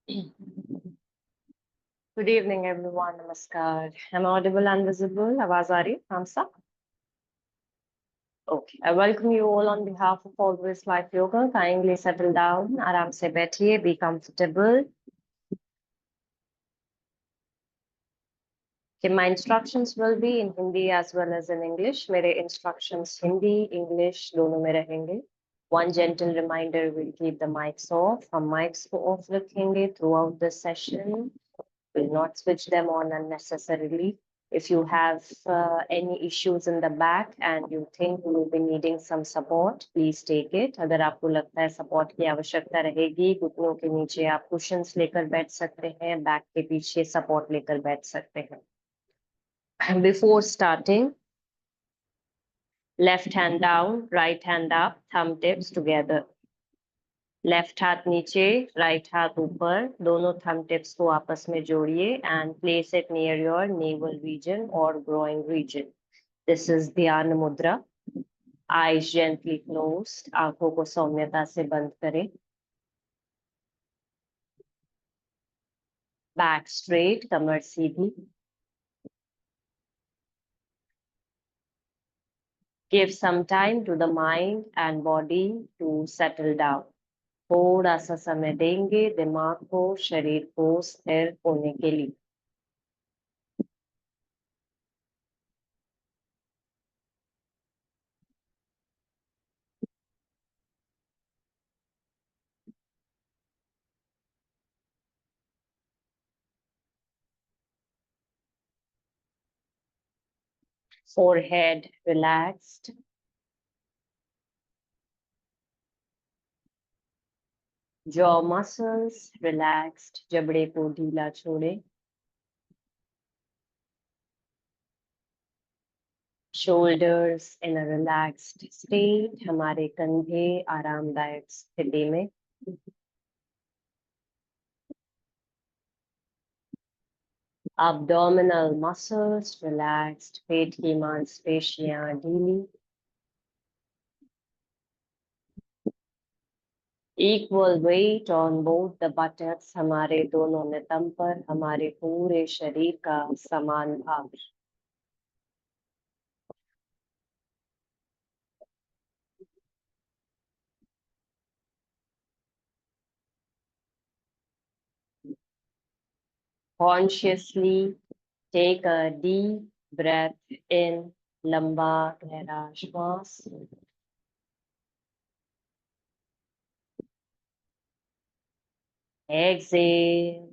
Good evening, everyone. Namaskar. Am I audible and visible? आवाज आ रही है? Hamsa? Okay. I welcome you all on behalf of Always Life Yoga. Kindly settle down. आराम से बैठिए. Be comfortable. Okay, my instructions will be in Hindi as well as in English. मेरे instructions Hindi, English दोनों में रहेंगे. One gentle reminder: we'll keep the mics off. हम mics को off रखेंगे throughout the session. Will not switch them on unnecessarily. If you have any issues in the back and you think you will be needing some support, please take it. अगर आपको लगता है support की आवश्यकता रहेगी, घुटनों के नीचे आप cushions लेकर बैठ सकते हैं, back के पीछे support लेकर बैठ सकते हैं. Before starting, left hand down, right hand up, thumb tips together. Left हाथ नीचे, राइट हाथ ऊपर, दोनों थंब टिप्स को आपस में जोड़िए and place it near your navel region और growing region. This is Dhyan Mudra. Eyes gently closed, आंखों को सौम्यता से बंद करें. बैक स्ट्रेट, कमर सीधी. Give some time to the mind and body to settle down. थोड़ा सा समय देंगे दिमाग को, शरीर को स्थिर होने के लिए. Forehead relaxed. Jaw muscles relaxed. जबड़े को ढीला छोड़े. Shoulders in a relaxed state. हमारे कंधे आरामदायक स्थिति में. Abdominal muscles relaxed. पेट की मांसपेशियां ढीली. Equal weight on both the buttocks. हमारे दोनों नितंब पर हमारे पूरे शरीर का समान भार. Consciously take a deep breath in. लंबा गहरा श्वास. Exhale.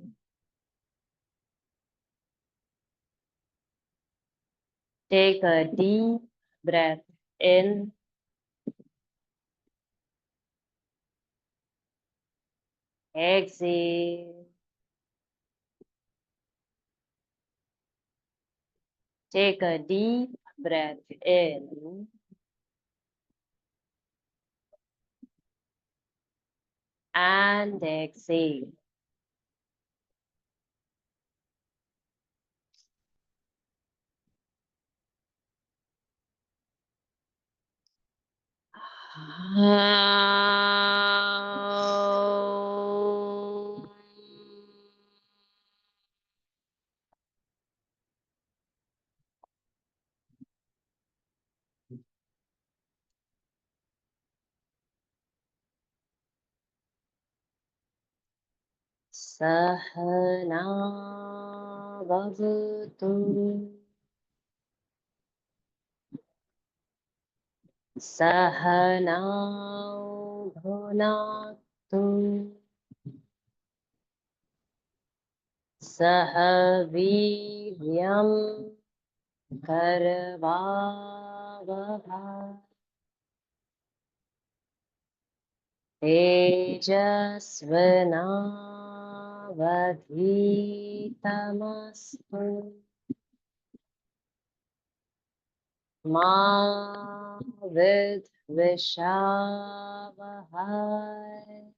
Take a deep breath in. Exhale. Take a deep breath in. And exhale. Sahana Bhavatu. Sahanau Bhunaktu. Sahaviryam Karvavahai. Tejasvinavadhitamastu. Ma Vidvishavahai.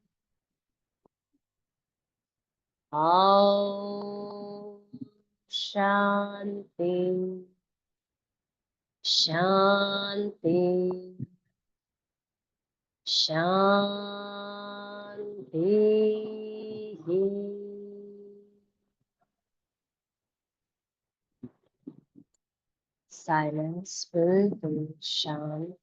Om Shanti Shanti Shanti. silence, बिल्कुल शांत।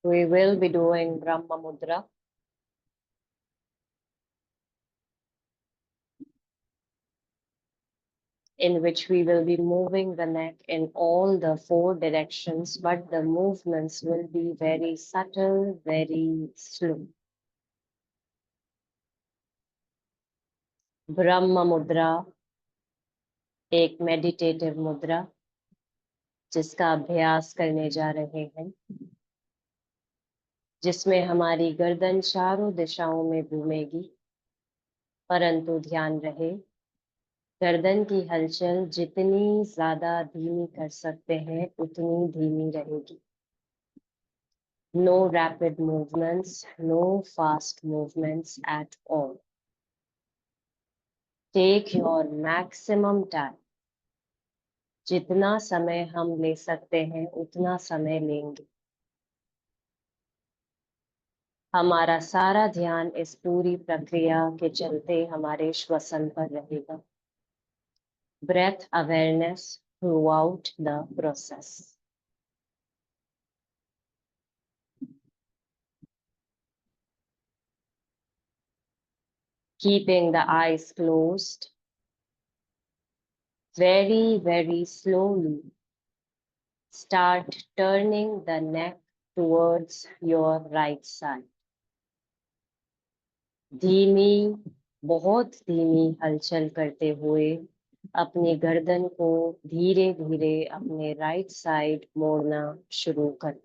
We will be doing Brahma Mudra, in which we will be moving the neck in all the four directions, but the movements will be very subtle, very slow. ब्रह्म मुद्रा एक meditative मुद्रा जिसका अभ्यास करने जा रहे हैं, जिसमें हमारी गर्दन चारों दिशाओं में घूमेगी, परंतु ध्यान रहे गर्दन की हलचल जितनी ज्यादा धीमी कर सकते हैं उतनी धीमी रहेगी. No rapid movements, no fast movements at all. Take your maximum time. जितना समय हम ले सकते हैं उतना समय लेंगे. हमारा सारा ध्यान इस पूरी प्रक्रिया के चलते हमारे श्वसन पर रहेगा. Breath awareness throughout the process. Keeping the eyes closed, very, very slowly start turning the neck towards your right side. धीमी, बहुत धीमी हलचल करते हुए अपनी गर्दन को धीरे धीरे अपने राइट साइड मोड़ना शुरू कर.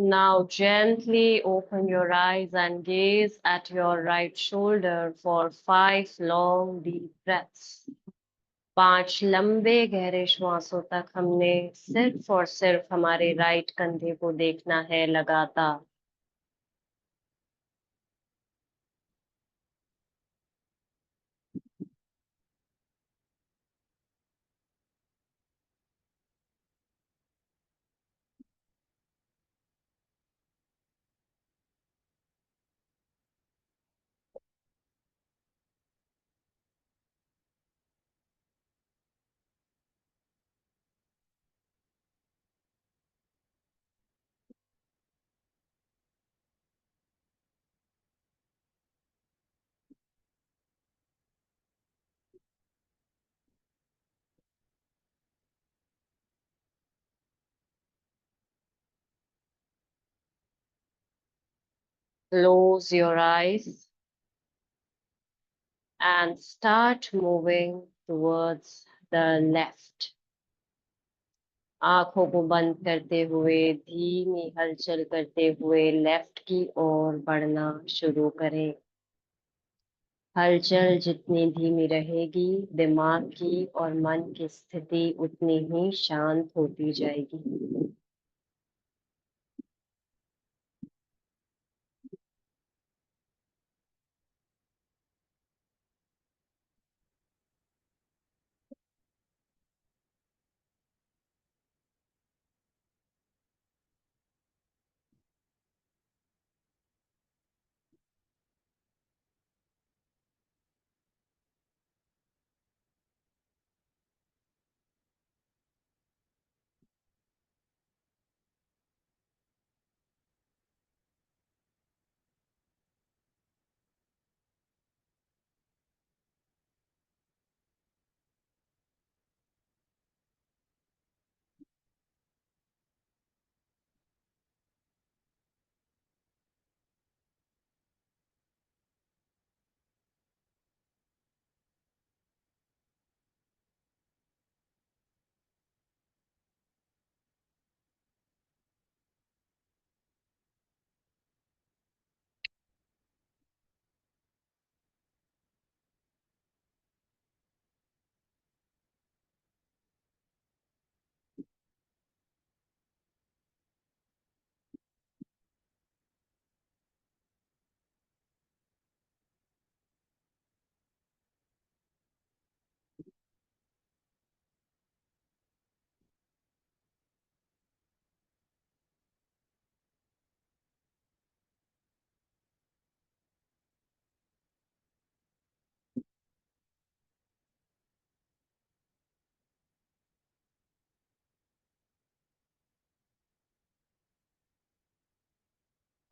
Now gently open your eyes and gaze at your right shoulder for 5 long deep breaths. 5 लंबे गहरे श्वासों तक हमने सिर्फ और सिर्फ हमारे राइट कंधे को देखना है लगातार. Close your eyes and start moving towards the left. आंखों को बंद करते हुए धीमी हलचल करते हुए लेफ्ट की ओर बढ़ना शुरू करें। हलचल जितनी धीमी रहेगी, दिमाग की और मन की स्थिति उतनी ही शांत होती जाएगी।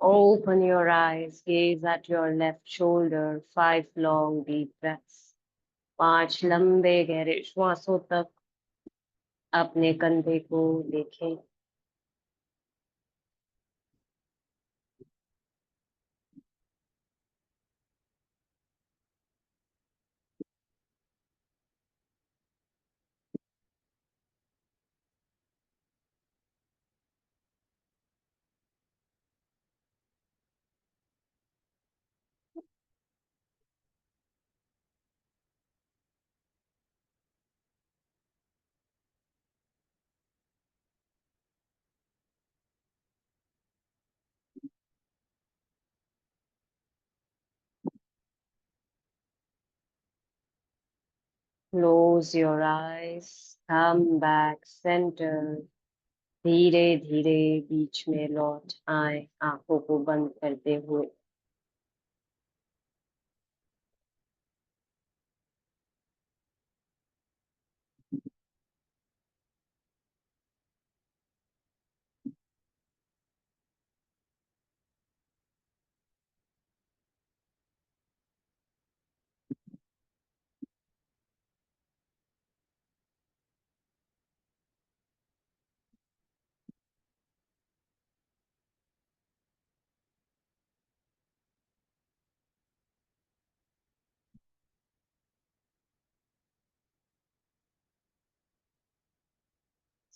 Open your eyes, gaze at your left shoulder, 5 long deep breaths. 5 लंबे गहरे श्वासों तक अपने कंधे को देखें। Close your eyes, come back center. धीरे धीरे बीच में लौट आए, आंखों को बंद करते हुए।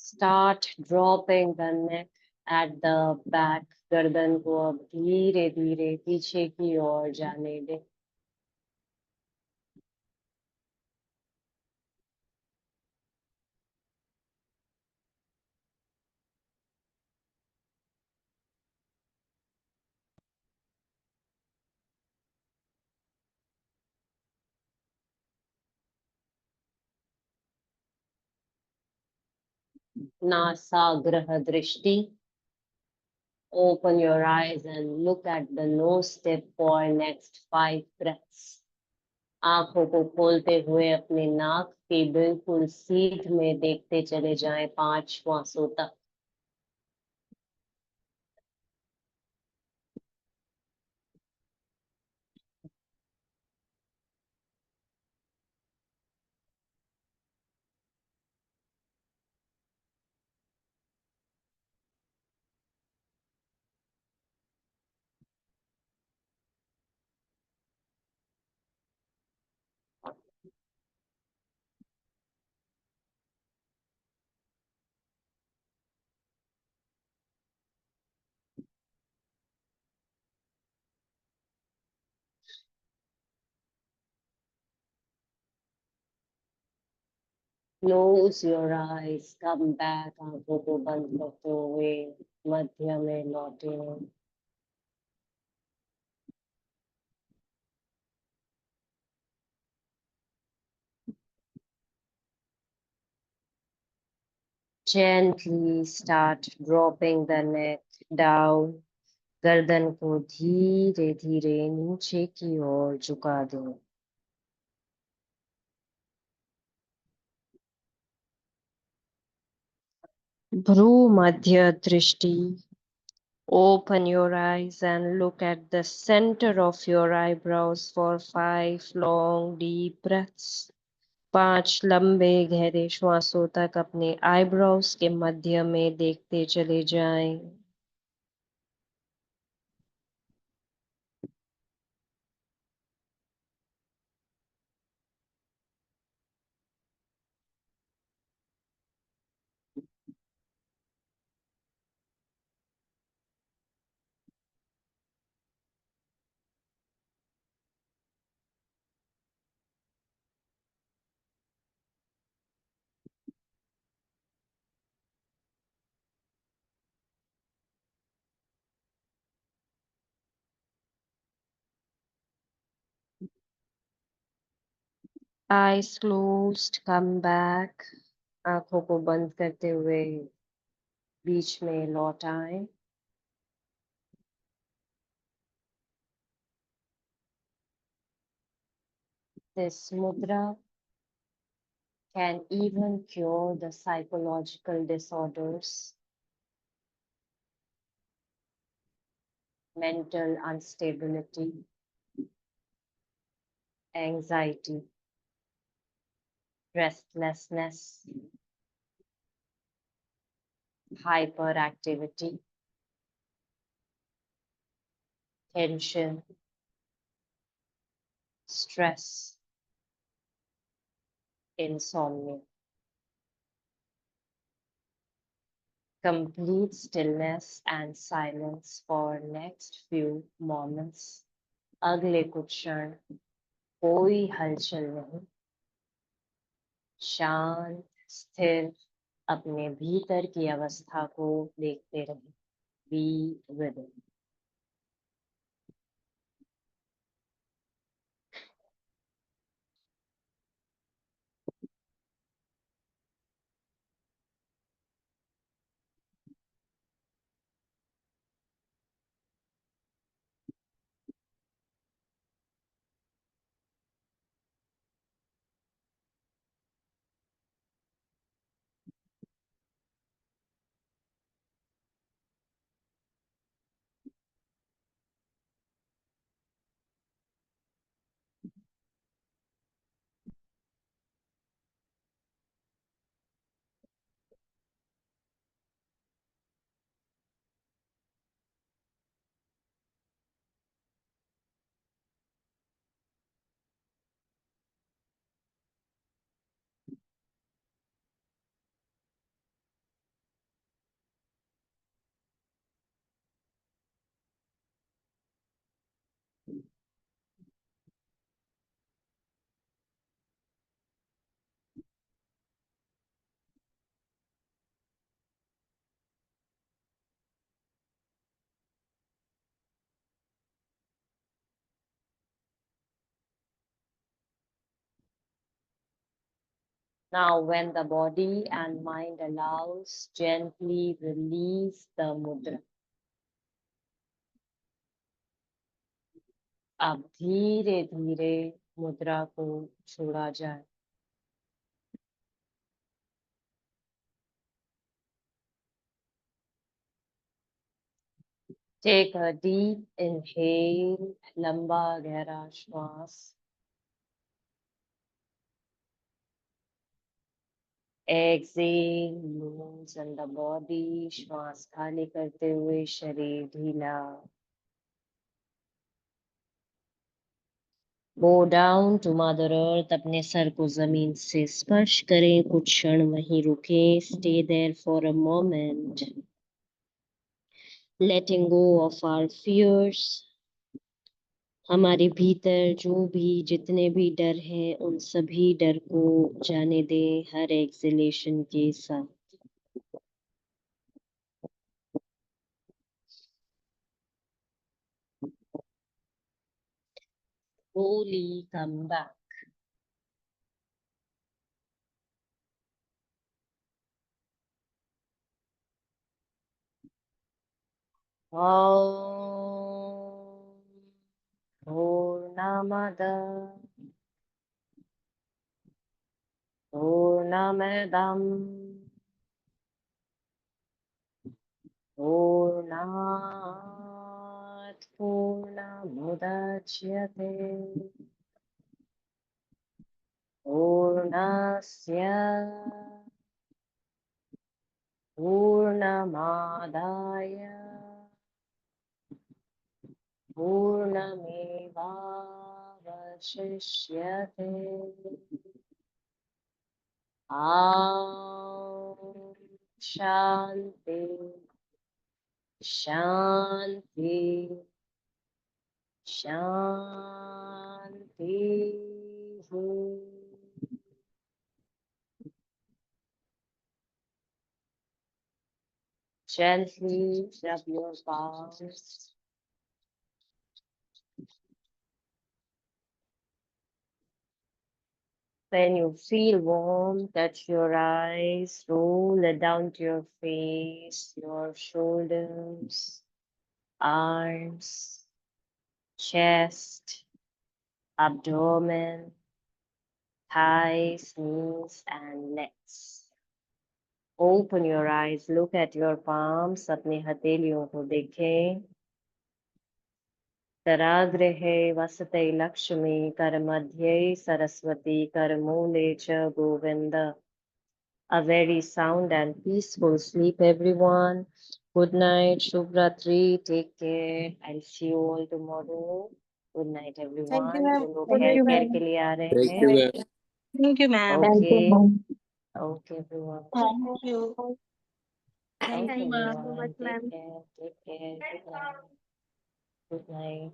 Start dropping the neck at the back. गर्दन को अब धीरे धीरे पीछे की ओर जाने दें। नासाग्र दृष्टि। Open your eyes and look at the nose tip for next 5 breaths. आंखों को खोलते हुए अपने नाक के बिल्कुल सीध में देखते चले जाएं 5 श्वासों तक। Close your eyes, come back, आंखों को बंद करते हुए मध्य में लौटे. Gently start dropping the neck down. गर्दन को धीरे धीरे नीचे की ओर झुका दें. भ्रू मध्य दृष्टि. Open your eyes and look at the center of your eyebrows for 5 long deep breaths. 5 लंबे गहरे श्वासों तक अपने आईब्रोज के मध्य में देखते चले जाएं. Eyes closed, come back. आंखों को बंद करते हुए बीच में लौट आए. This mudra can even cure the psychological disorders, mental instability, anxiety, restlessness, hyperactivity, tension, stress, insomnia. Complete stillness and silence for next few moments. अगले कुछ क्षण कोई हलचल नहीं. शांत स्थिर अपने भीतर की अवस्था को देखते रहे. Be with it. Now, when the body and mind allows, gently release the mudra. अब धीरे धीरे मुद्रा को छोड़ा जाए. Take a deep inhale, लंबा गहरा श्वास. Exhale, loosen the body, श्वास खाली करते हुए शरीर ढीला. Bow down to Mother Earth, अपने सर को जमीन से स्पर्श करें. कुछ क्षण वहीं रुकें. Stay there for a moment. Letting go of our fears, हमारे भीतर जो भी जितने भी डर हैं उन सभी डर को जाने दें हर एक्सलेशन के साथ। Slowly come back. Om Purnamada Purnamidam Purnat Purnamudachyate Purnasya Purnamadaya Purnamevavashishyate. Om Shanti Shanti Shanti. Gently rub your palms. When you feel warm, touch your eyes, roll it down to your face, your shoulders, arms, chest, abdomen, thighs, knees, and legs. Open your eyes, look at your palms, अपने हथेलियों को देखें. कराग्रे वसते लक्ष्मी करमध्ये सरस्वती करमूले च Govind. A very sound and peaceful sleep, everyone. Good night, Shubhratri. Take care. I'll see you all tomorrow. Good night, Thank you, everyone. ma'am. जो लोग Thank hair you, care ma'am. के लिए आ रहे Thank हैं. you, ma'am. Thank you, ma'am. Okay. Okay, everyone. Thank you. Thank Okay, you, ma'am. everyone. Take care. Take care. Good night. Good night.